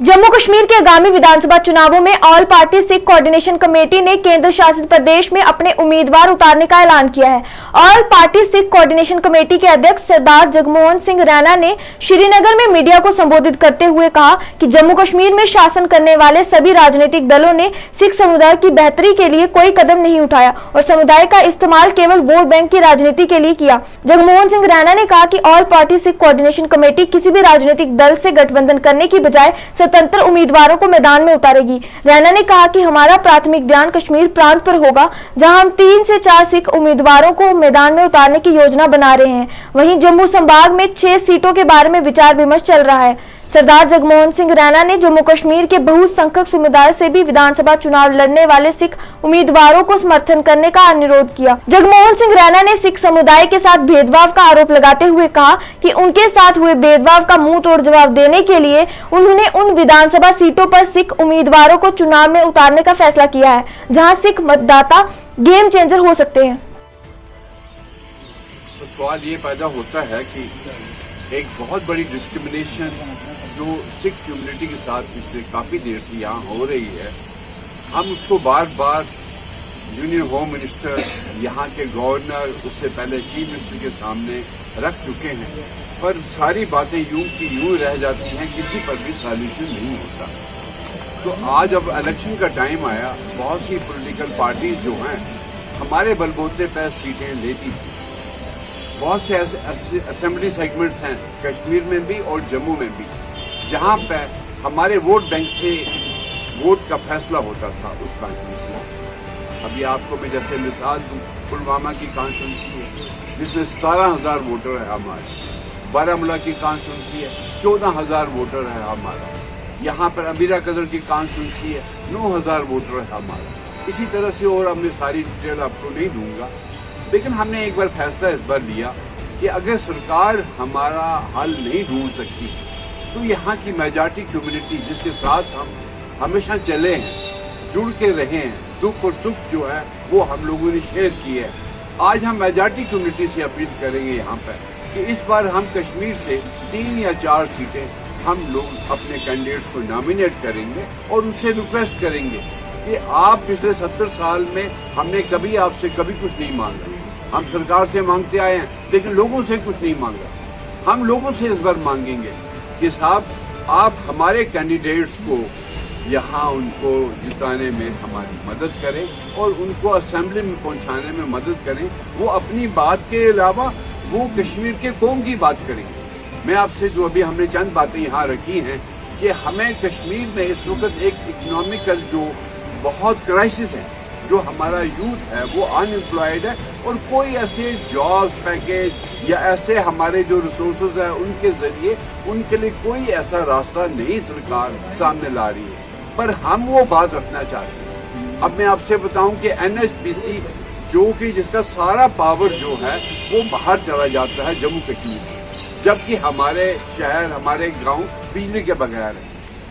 जम्मू कश्मीर के आगामी विधानसभा चुनावों में all party Sikh coordination committee ने केंद्र शासित प्रदेश में अपने उम्मीदवार उतारने का ऐलान किया है। All party Sikh coordination committee के अध्यक्ष सरदार जगमोहन सिंह रैना ने श्रीनगर में मीडिया को संबोधित करते हुए कहा कि जम्मू कश्मीर में शासन करने वाले सभी राजनीतिक दलों ने सिख समुदाय की बेहतरी के लिए कोई कदम नहीं उठाया और समुदाय का इस्तेमाल केवल वोट बैंक की राजनीति के लिए किया। जगमोहन सिंह रैना ने कहा कि all party Sikh coordination committee किसी भी राजनीतिक दल से गठबंधन करने की बजाय स्वतंत्र उम्मीदवारों को मैदान में उतारेगी। रैना ने कहा कि हमारा प्राथमिक ध्यान कश्मीर प्रांत पर होगा, जहां हम 3 से 4 सिख उम्मीदवारों को मैदान में उतारने की योजना बना रहे हैं। वहीं जम्मू संभाग में 6 सीटों के बारे में विचार विमर्श चल रहा है। सरदार जगमोहन सिंह रैना ने जम्मू कश्मीर के बहुसंख्यक समुदाय से भी विधानसभा चुनाव लड़ने वाले सिख उम्मीदवारों को समर्थन करने का अनुरोध किया। जगमोहन सिंह रैना ने सिख समुदाय के साथ भेदभाव का आरोप लगाते हुए कहा कि उनके साथ हुए भेदभाव का मुंह तोड़ जवाब देने के लिए उन्होंने उन विधानसभा सीटों पर सिख उम्मीदवारों को चुनाव में उतारने का फैसला किया है, जहाँ सिख मतदाता गेम चेंजर हो सकते हैं। तो सवाल ये पैदा होता है कि एक बहुत बड़ी डिस्क्रिमिनेशन जो सिख कम्युनिटी के साथ पिछले काफ़ी देर से यहाँ हो रही है, हम उसको बार बार यूनियन होम मिनिस्टर, यहाँ के गवर्नर, उससे पहले चीफ मिनिस्टर के सामने रख चुके हैं, पर सारी बातें यूं की यूं रह जाती हैं, किसी पर भी सॉल्यूशन नहीं होता। तो आज अब इलेक्शन का टाइम आया, बहुत सी पॉलिटिकल पार्टीज जो हैं हमारे बलबूते पर सीटें लेती थी। बहुत से ऐसे असेंबली सेगमेंट्स हैं कश्मीर में भी और जम्मू में भी, जहां पर हमारे वोट बैंक से वोट का फैसला होता था उस कॉन्स्टिट्यूंसी में। अभी आपको मैं जैसे मिसाल दूं, पुलवामा की कॉन्स्टिट्यूंसी है जिसमें 17,000 वोटर है हमारे, बारामूला की कॉन्स्टिट्यूंसी है 14,000 वोटर है हमारा, यहाँ पर अमीरा कदर की कॉन्स्टिट्यूंसी है 9,000 वोटर है हमारा। इसी तरह से और मैं सारी डिटेल आपको नहीं दूंगा, लेकिन हमने एक बार फैसला इस बार लिया कि अगर सरकार हमारा हल नहीं ढूंढ सकती तो यहाँ की मेजॉरिटी कम्युनिटी जिसके साथ हम हमेशा चले हैं, जुड़ के रहे हैं, दुख और सुख जो है वो हम लोगों ने शेयर किए है। आज हम मेजॉरिटी कम्युनिटी से अपील करेंगे यहाँ पर कि इस बार हम कश्मीर से 3 या 4 सीटें हम लोग अपने कैंडिडेट्स को नॉमिनेट करेंगे और उनसे रिक्वेस्ट करेंगे कि आप पिछले 70 साल में हमने कभी आपसे कभी कुछ नहीं मांगा, हम सरकार से मांगते आए हैं लेकिन लोगों से कुछ नहीं मांगा। हम लोगों से इस बार मांगेंगे कि साहब आप हमारे कैंडिडेट्स को यहाँ उनको जिताने में हमारी मदद करें और उनको असेंबली में पहुँचाने में मदद करें। वो अपनी बात के अलावा वो कश्मीर के कौम की बात करेंगे। मैं आपसे जो अभी हमने चंद बातें यहाँ रखी हैं कि हमें कश्मीर में इस वक्त एक इकोनॉमिकल जो बहुत क्राइसिस है, जो हमारा यूथ है वो अनएम्प्लॉयड है और कोई ऐसे जॉब पैकेज या ऐसे हमारे जो रिसोर्सेज है उनके जरिए उनके लिए कोई ऐसा रास्ता नहीं सरकार सामने ला रही है, पर हम वो बात रखना चाहते हैं। अब मैं आपसे बताऊं कि NHPC जो कि जिसका सारा पावर जो है वो बाहर चला जाता है जम्मू कश्मीर से, जबकि हमारे शहर हमारे गाँव बिजली के बगैर है।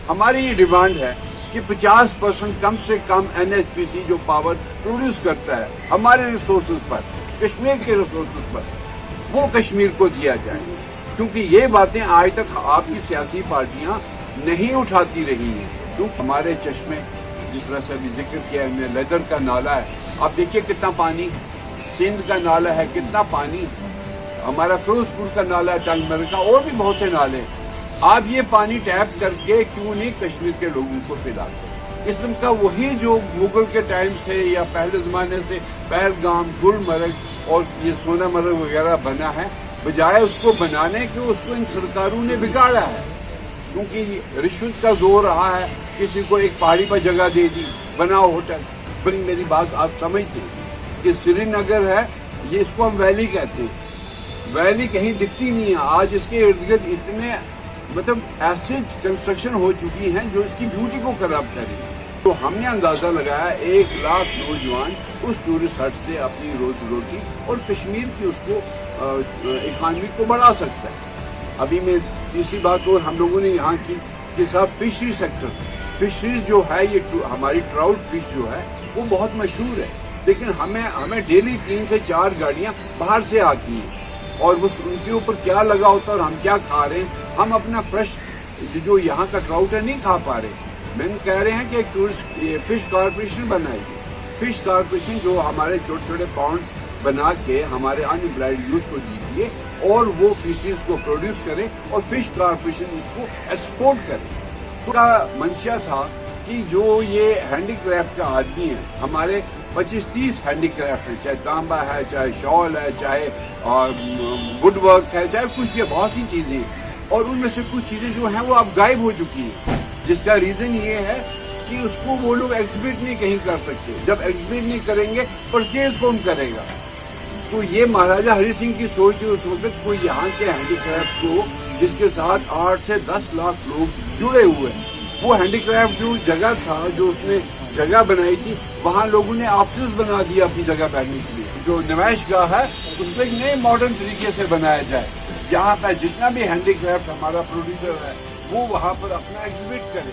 हमारी ये डिमांड है कि 50% कम से कम NHPC जो पावर प्रोड्यूस करता है हमारे रिसोर्सेज पर, कश्मीर के रिसोर्सेज पर, वो कश्मीर को दिया जाए, क्योंकि ये बातें आज तक आपकी सियासी पार्टियां नहीं उठाती रही हैं। क्योंकि हमारे चश्मे जिस तरह से अभी जिक्र किया है, लेदर का नाला है, आप देखिए कितना पानी, सिंध का नाला है कितना पानी, हमारा फिरोजपुर का नाला है, टंगमर का, और भी बहुत से नाले। आप ये पानी टैप करके क्यों नहीं कश्मीर के लोगों को पिलाते? इसलिए का वही जो मुगल के टाइम से या पहले जमाने से पहलगाम, गुलमर्ग और ये सोनामर्ग वगैरह बना है, बजाय उसको बनाने के उसको इन सरकारों ने बिगाड़ा है। क्योंकि रिश्वत का जोर रहा है, किसी को एक पहाड़ी पर जगह दे दी, बनाओ होटल। बड़ी मेरी बात आप समझते हैं कि श्रीनगर है, ये इसको हम वैली कहते हैं, वैली कहीं दिखती नहीं है। आज इसके इर्द गिर्द इतने मतलब ऐसे कंस्ट्रक्शन हो चुकी हैं जो इसकी ब्यूटी को खराब कर रही है। तो हमने अंदाजा लगाया 1 लाख नौजवान उस टूरिस्ट हट से अपनी रोजी रोटी और कश्मीर की उसको इकॉनमी को बढ़ा सकता है। अभी मैं तीसरी बात और हम लोगों ने यहाँ की कि साहब फिशरी सेक्टर, फिशरीज जो है ये हमारी ट्राउट फिश जो है वो बहुत मशहूर है, लेकिन हमें डेली 3 से 4 गाड़ियाँ बाहर से आती हैं और उनके ऊपर क्या लगा होता है और हम क्या खा रहे हैं। हम अपना फ्रेश जो यहाँ का ट्राउट है नहीं खा पा रहे। मैंने कह रहे हैं कि एक टूरिस्ट फिश कॉर्पोरेशन बनाएगी, फिश कॉर्पोरेशन जो हमारे छोटे छोटे पॉन्ड्स बना के हमारे अनएम्प्लॉयड यूथ को दीजिए और वो फिशरीज को प्रोड्यूस करें और फिश कॉर्पोरेशन इसको एक्सपोर्ट करे। उसका मंशा था कि जो ये हैंडीक्राफ्ट का आदमी है, हमारे 25-30 हैंडीक्राफ्ट है, चाहे तांबा है, चाहे शॉल है, चाहे वुड वर्क है, चाहे कुछ भी, बहुत सी चीजें हैं, और उनमें से कुछ चीजें जो हैं वो अब गायब हो चुकी हैं, जिसका रीजन ये है कि उसको वो लोग एग्जिबिट नहीं कहीं कर सकते। जब एग्जिबिट नहीं करेंगे परचेज कौन करेगा? तो ये महाराजा हरि सिंह की सोच थी उस वक्त, कोई यहाँ के हैंडीक्राफ्ट को जिसके साथ 8 से 10 लाख लोग जुड़े हुए हैं, वो हैंडीक्राफ्ट जो जगह था, जो उसने जगह बनाई थी, वहाँ लोगों ने ऑफिस बना दिया अपनी जगह बैठने के लिए। जो नुमाइश गाह है उसको एक नए मॉडर्न तरीके से बनाया जाए, जहाँ पर जितना भी हैंडीक्राफ्ट हमारा प्रोड्यूसर है वो वहाँ पर अपना एग्जिबिट करे।